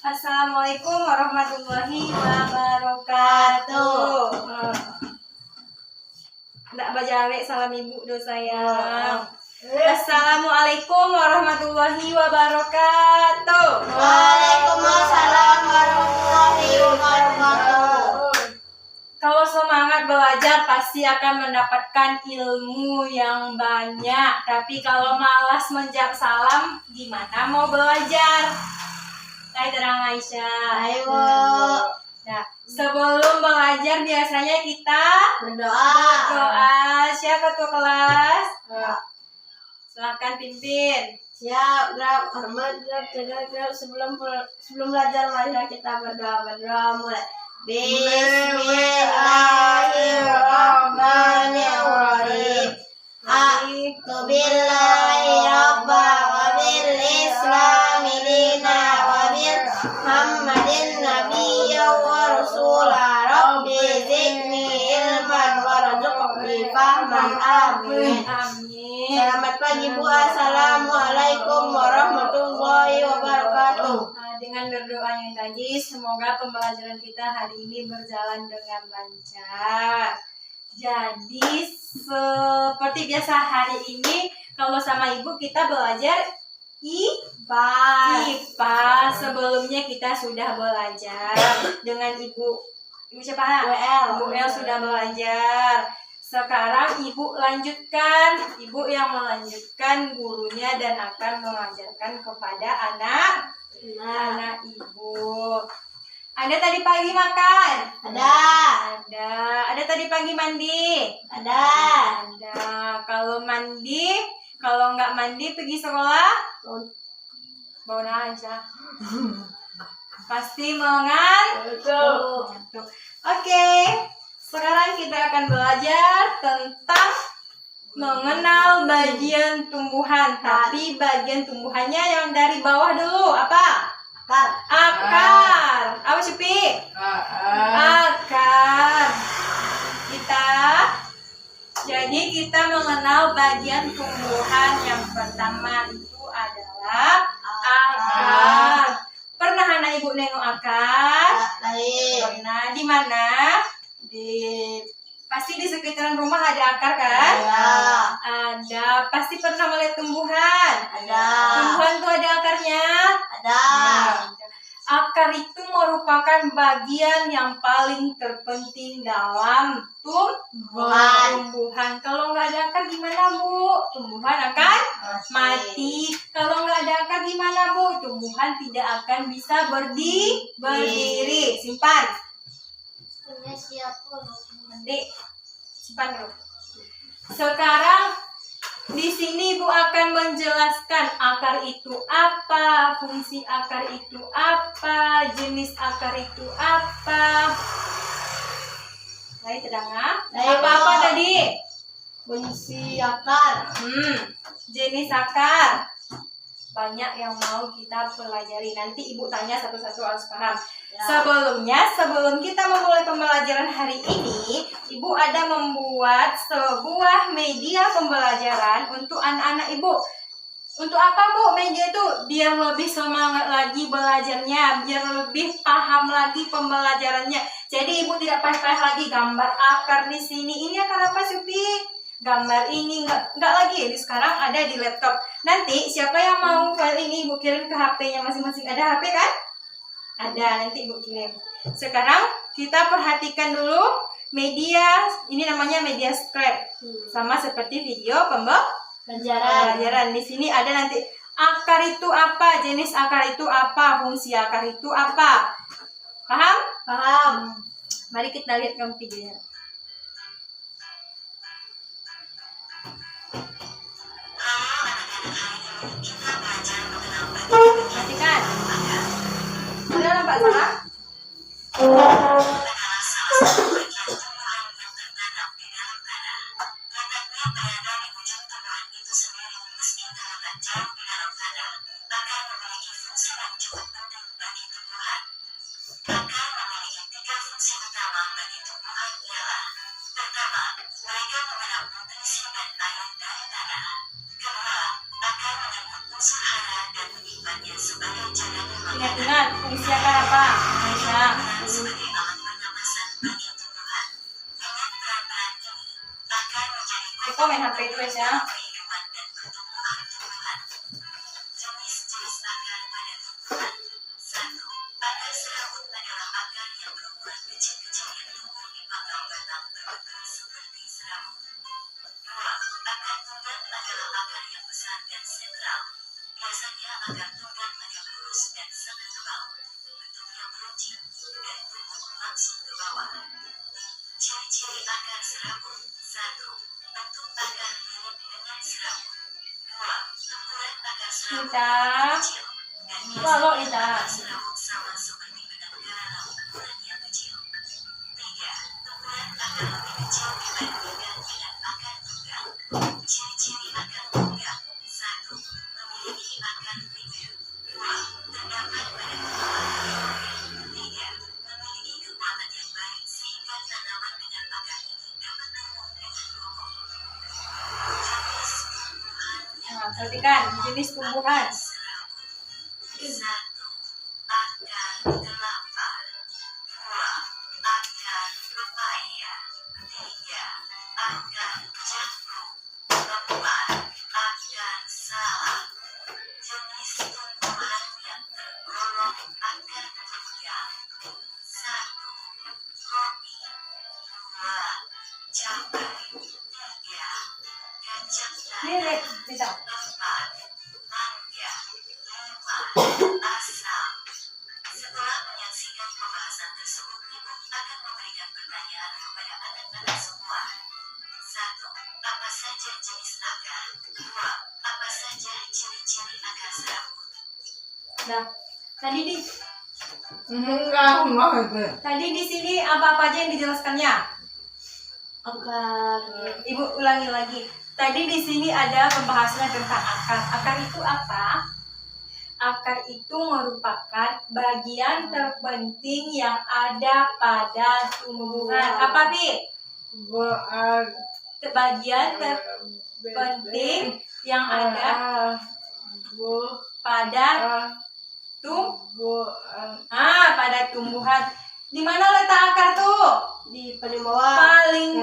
Assalamualaikum warahmatullahi wabarakatuh. Nggak bajawe salam ibu do sayang. Assalamualaikum warahmatullahi wabarakatuh. Waalaikumsalam warahmatullahi wabarakatuh. Kalau semangat belajar pasti akan mendapatkan ilmu yang banyak. Tapi kalau malas menjawab salam, gimana mau belajar? Hai terang Aisyah. Ayo. Nah, sebelum belajar biasanya kita Berdoa. Siapa tuh kelas? Silakan pimpin. Siap, Grab. Hormat, Grab. Jaga, Grab. Sebelum belajar, mari kita berdoa mulai. Bismillahirrahmanirrahim. A'udzu billahi rabbal wa bil islami dina wa bil Muhammadin nabiyya wa rasula rabbi zidni ilman warzuqni fahman amin. Amin. Selamat pagi Bu. Assalamualaikum warahmatullahi wabarakatuh. Dengan berdoa yang tadi, semoga pembelajaran kita hari ini berjalan dengan lancar. Jadi seperti biasa hari ini kalau sama ibu kita belajar IPA. Sebelumnya kita sudah belajar dengan ibu siapa? WL. Bu El sudah belajar. Sekarang ibu lanjutkan, ibu yang melanjutkan gurunya dan akan mengajarkan kepada anak ibu. Ada tadi pagi makan? Ada. Ada tadi pagi mandi? Ada. Kalau mandi, kalau nggak mandi pergi sekolah? Bau aja. Pasti mengantuk. Oke, sekarang kita akan belajar tentang mengenal bagian tumbuhan. Tapi bagian tumbuhannya yang dari bawah dulu. Apa? Akar. Apa Cupi? Akar. Jadi kita mengenal bagian tumbuhan yang pertama itu adalah akar. Pernah anak ibu nengok akar? Pernah. Di mana? Pasti di sekitaran rumah ada akar kan? Ada. Pasti pernah melihat tumbuhan? Ada. Tumbuhan tuh ada akarnya? Ada. Akar itu merupakan bagian yang paling terpenting dalam tumbuhan. Kalau nggak ada akar gimana Bu? Tumbuhan akan mati. Kalau nggak ada akar gimana Bu? Tumbuhan tidak akan bisa berdiri. Simpan. Nanti simpan dulu. Sekarang di sini Ibu akan menjelaskan akar itu apa, fungsi akar itu apa, jenis akar itu apa. Baik, terdengar? Apa-apa tadi? Fungsi akar. Jenis akar. Banyak yang mau kita pelajari. Nanti Ibu tanya satu-satu harus paham. Sebelum kita memulai pembelajaran hari ini, Ibu ada membuat sebuah media pembelajaran untuk anak-anak Ibu. Untuk apa Bu media itu? Biar lebih semangat lagi belajarnya, biar lebih paham lagi pembelajarannya. Jadi Ibu tidak payah-payah lagi gambar akar di sini. Ini akar apa Supi? Gambar ini enggak lagi. Ini sekarang ada di laptop. Nanti siapa yang mau file ini Ibu kirim ke HP-nya masing-masing. Ada HP kan? Ada, nanti Ibu kirim. Sekarang kita perhatikan dulu media. Ini namanya media script. Sama seperti video pembelajaran. Di sini ada nanti akar itu apa, jenis akar itu apa, fungsi akar itu apa. Paham? Paham. Mari kita lihat ke videonya. Perhatikan. Sudah nampak salah? Ingat-ingat, fungsi fungsi akar apa? Aisyah. Kok main HP itu Aisyah? Kita lalu kita perhatikan jenis tumbuhan. Ini bisa. Setelah menyaksikan pembahasan tersebut, Ibu akan memberikan pertanyaan kepada anak-anak semua. 1. Apa saja jenis akar? 2. Apa saja ciri-ciri akar serabut? Nah, tadi di Enggak mau itu. tadi di sini apa aja yang dijelaskannya? Akar. Ibu ulangi lagi. Tadi di sini ada pembahasan tentang akar. Akar itu apa? Akar itu merupakan bagian terpenting yang ada pada tumbuhan. Apa, Bi? Bagian terpenting yang ada pada pada tumbuhan. Di mana letak akar tuh? Di paling bawah. Paling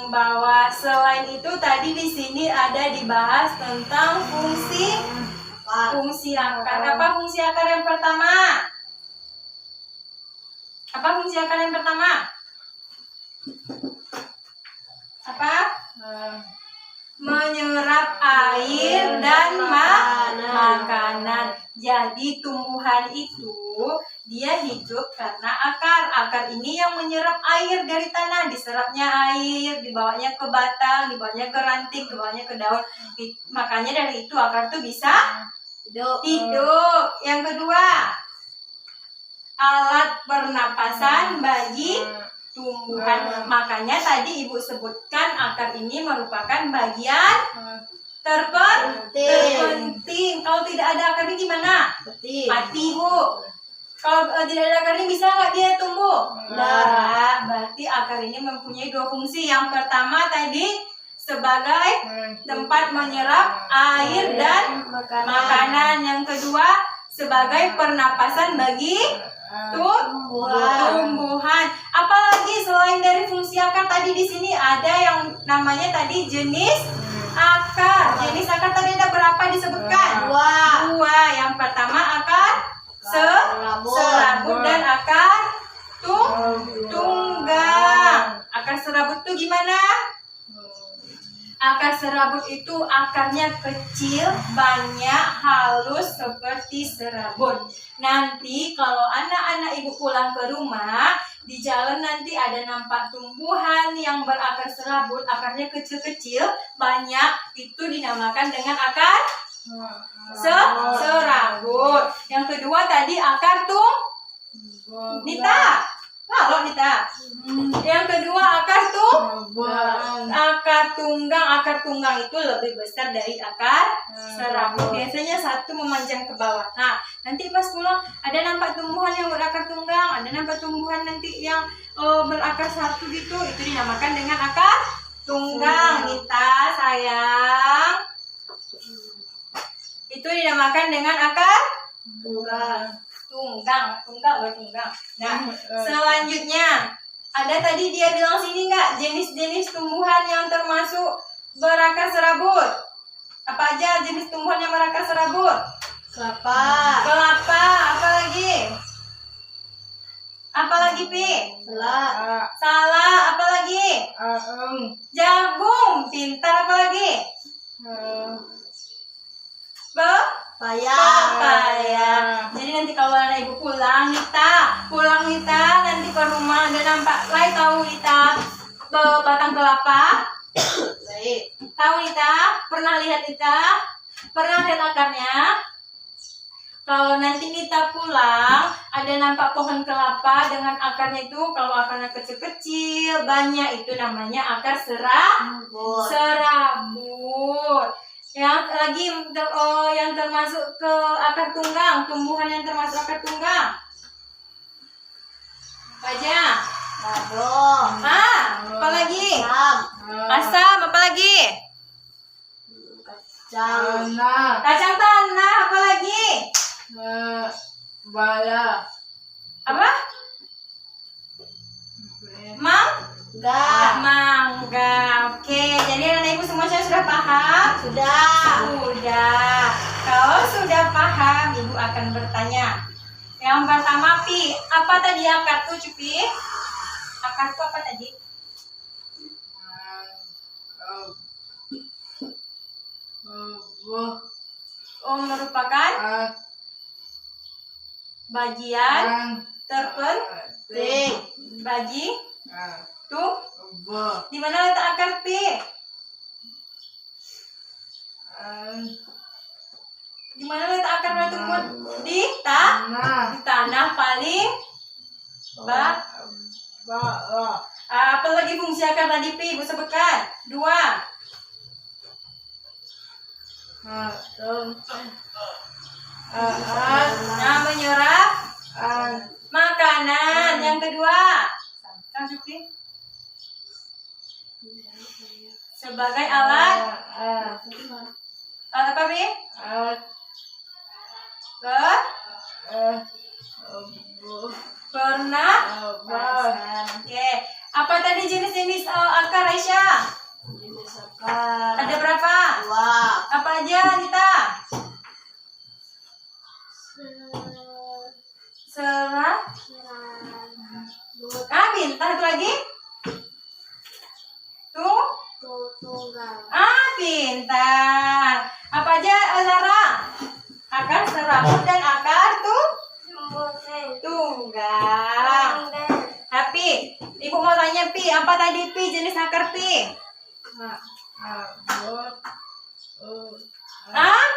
bawah. Selain itu tadi di sini ada dibahas tentang fungsi akar. Apa fungsi akar yang pertama? Apa fungsi akar yang pertama? Apa? Menyerap air dan makanan. Jadi tumbuhan itu dia hidup karena akar. Akar ini yang menyerap air dari tanah. Diserapnya air, dibawanya ke batang, dibawanya ke ranting, dibawanya ke daun. Makanya dari itu akar tuh bisa hidup. Yang kedua, alat pernapasan bagi tumbuhan. Makanya tadi Ibu sebutkan akar ini merupakan bagian terpenting. Kalau tidak ada akar ini gimana? Mati, Bu. Kalau tidak ada akar ini bisa nggak dia tumbuh? Enggak. Berarti akar ini mempunyai dua fungsi. Yang pertama tadi sebagai tempat menyerap air dan makanan. Yang kedua sebagai pernapasan bagi tumbuhan. Apalagi selain dari fungsi akar tadi di sini ada yang namanya tadi jenis akar. Jenis akar tadi ada berapa disebutkan? Dua. Yang pertama akar serabut dan akar tunggang. Akar serabut itu gimana? Akar serabut itu akarnya kecil, banyak, halus seperti serabut. Nanti kalau anak-anak Ibu pulang ke rumah, di jalan nanti ada nampak tumbuhan yang berakar serabut, akarnya kecil-kecil, banyak, itu dinamakan dengan akar serabut. Yang kedua tadi akar Nita. Halo Nita. Yang kedua akar tunggang. Akar tunggang itu lebih besar dari akar serabut. Biasanya satu memanjang ke bawah. Nah, nanti pas pulang ada nampak tumbuhan yang berakar tunggang, ada nampak tumbuhan nanti yang berakar satu gitu. Itu dinamakan dengan akar tunggang. Nita sayang. Itu dinamakan dengan akar tunggang. Tunggang. Nah, selanjutnya ada tadi dia bilang sini nggak jenis-jenis tumbuhan yang termasuk berakar serabut. Apa aja jenis tumbuhan yang berakar serabut? Kelapa. Kelapa, apa lagi? Apa lagi, Pi? Salak. Salah, apa lagi? Jagung, pintar, apa lagi? Papaya. Jadi nanti kalau anak ibu pulang Nita nanti ke rumah ada nampak Lai tahu Nita batang kelapa? Baik. Tahu Nita? Pernah lihat Nita? Pernah lihat akarnya? Kalau nanti Nita pulang, ada nampak pohon kelapa dengan akarnya itu, kalau akarnya kecil-kecil, banyak, itu namanya akar serabut. Yang lagi yang termasuk ke akar tunggang, tumbuhan yang termasuk akar tunggang. Apa aja? Badung. Apa lagi? Asam. Asam, apa lagi? Kacang. Kacang tanah, apa lagi? Bala. Apa? Mangga. Oke, jadi anak ibu semuanya sudah paham? Sudah. Kalau sudah paham, ibu akan bertanya. Yang pertama, Pi, apa tadi akar tuh, Cupi? Akar tuh apa tadi? Merupakan bagian terpenting. Bagi tuh. Di mana letak akar, Pi? Di mana letak akarnya tumbuh? Di tanah paling apa lagi fungsi akar tadi, Pi? Ibu sebutkan. 2. Menyerap makanan. Yang kedua, sebagai alat apa, Pi? Pernapasan. Oke. Apa tadi jenis-jenis akar, Aisyah? Jenis akar. Ada berapa? 2. Apa aja, Nita? Pintar. Itu lagi? Tunggang. Pintar. Apa aja, Zara? Akar serabut dan akar tunggang. Tapi, ibu mau tanya, Pi, apa tadi, Pi, jenis akar, Pi?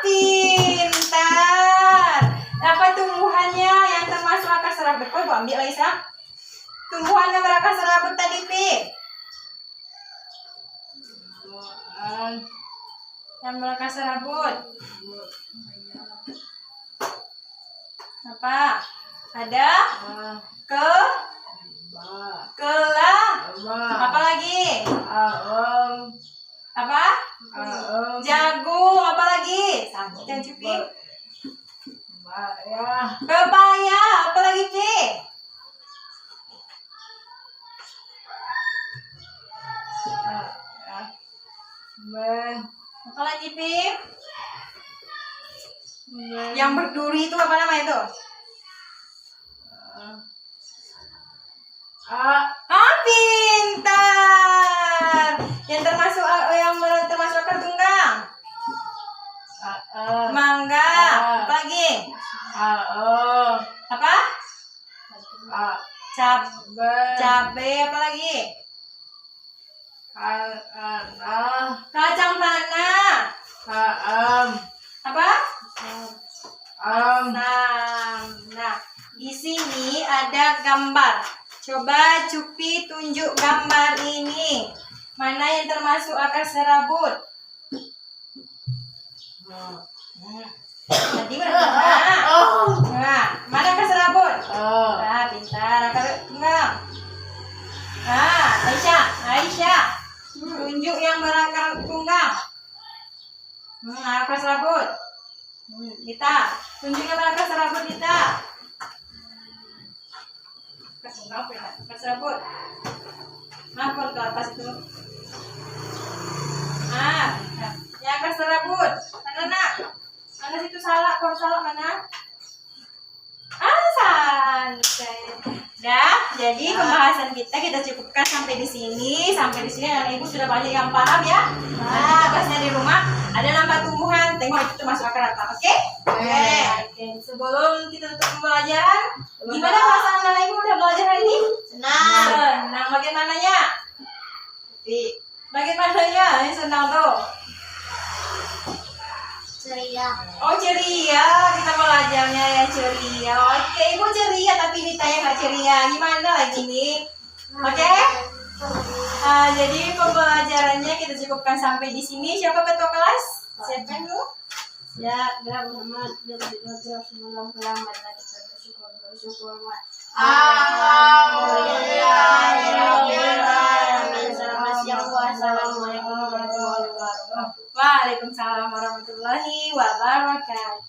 Pintar. Apa tumbuhannya yang termasuk akar serabut? Kok ibu ambil, Aisyah? Tumbuhan yang berakar serabut tadi, Pi? Yang berakar serabut. Apa? Ada? Apa lagi? Apa? Jagung. Apa lagi? Sampai Cupi. Pepaya. Apa lagi, Pi? Apa lagi, Pi? Yang berduri itu apa nama itu? Pintar. Yang termasuk akar tunggang. Mangga. Apa lagi? Apa? Cabe. Apa lagi? Kacang tanah. Apa? Nah, di sini ada gambar. Coba Cupi tunjuk gambar ini. Mana yang termasuk akar serabut? Tadi nah, mana akar serabut? Pintar. Akar tunggang. Aisyah. Tunjuk yang berakar tunggang. Akar serabut. Kita tunjuk yang berakar serabut, kita. Maaf ya, Kak Serabut. Maaf kalau ke atas itu. Ya Kak Serabut. Mana nak? Mana situ salah, kalau salah mana? Santai. Dah, jadi pembahasan kita cukupkan sampai di sini. Sampai di sini anak ibu sudah banyak yang paham ya. Nanti tugasnya di rumah ada nama tumbuhan, tengok itu termasuk akar apa, oke? Oke. Sebelum kita tutup pembelajaran, gimana perasaan anak ibu udah belajar hari ini? Senang. Senang. Bagaimananya? Bagaimananya? Ini senang tuh. Ceria. Oh ceria, kita belajarnya ya ceria. Oke, ibu ceria tapi ditanya nggak ceria. Gimana lagi nih? Oke? Jadi pembelajarannya kita cukupkan sampai di sini. Siapa ketua kelas? Siapa dulu? Ya, Muhammad dan sebelum kelamat kita bersyukur. Assalamualaikum warahmatullahi wabarakatuh. Waalaikumsalam warahmatullahi wabarakatuh.